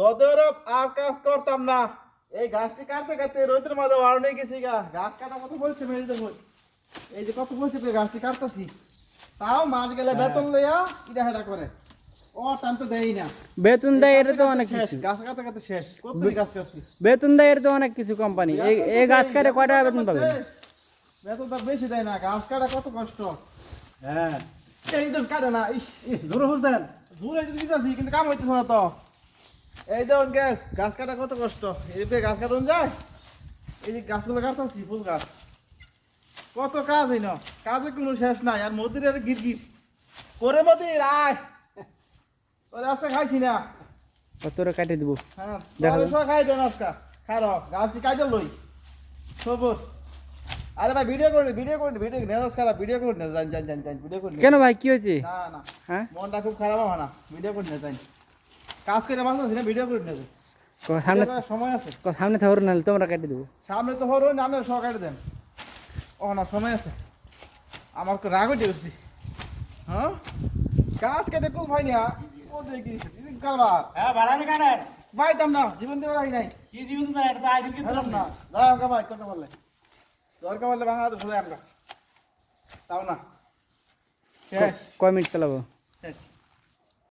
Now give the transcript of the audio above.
Saudi আরব আর কাজ করতাম না। এই গাছটি কাটতে কাটতে রোদের মাঝে ওয়ারনে গেছি গা। গাছ কাটা কত বলছে মেরে দেবো। এই যে কত বলছে গাছটি কাটতেছি, তাও মাস গেলে বেতন লইয়া ইটা হেটা করে। ও টাইম তো দেই না। বেতন দেয় এর তো অনেক শেষ, কিছু। গাছ কাটতে কাটতে শেষ। কত গাছ কাটছি। বেতন দেয় এর তো অনেক কিছু কোম্পানি। এই গাছ কাটে কয় টাকা বেতন পাবেন? বেতন তো বেশি দেয় না, গাছ কাটা কত কষ্ট। হ্যাঁ এই তো কাটে না, জোরে বুঝতেন দূরে যদি দিতেছি কিন্তু কাম হইতেছে না তো। এই দেখুন গ্যাস, গাছ কাটা কত কষ্ট। এই যে গাছ কাটুন যায়, এই যে গাছগুলো কাটতেছি ফুল গাছ, কত কাজ হইন, কাজে কোনো শেষ নাই। আর মদিরের গির গির করে মদির আয়, তোর আজকে খাইছি না। কতটা কাটে দিব? হ্যাঁ দেখা তোর যাবে। সব খাই দেন আজকে। খাই রহ, গাছটি কাটে লই সবুজ। আরে ভাই ভিডিও করে ভিডিও নেজাজ খারাপ, ভিডিও করে না, জান জান জান জান ভিডিও করে কেন ভাই কি হয়েছে? না না, হ্যাঁ মনটা খুব খারাপ হয় না, ভিডিও করে না জান। কাজ করে বাঁচতেছি না, ভিডিও করে নেবে সামনে সময় আছে। সামনে থেকে নাহলে তোমরা কাটে দেবো। সামনে তো হরো না, সহ কাটে দেন। ও না সময় আছে, আমার তো রাগ হইতে গেছি। হ্যাঁ গাছ কেটে খুব হয় না, ও দেখি কারবার হ্যাঁ বাড়ানি কাটেন পাইতাম না, জীবন দিয়ে রাখি নাই। কি জীবন না এটা তো আইসিন কিন্তু হেলাম না, যাই আমাকে ভাই তোকে বললে দরকার বললে বাংলাদেশ ঘুরে আমরা তাও না। শেষ কয় মিনিট চালাবো? শেষ।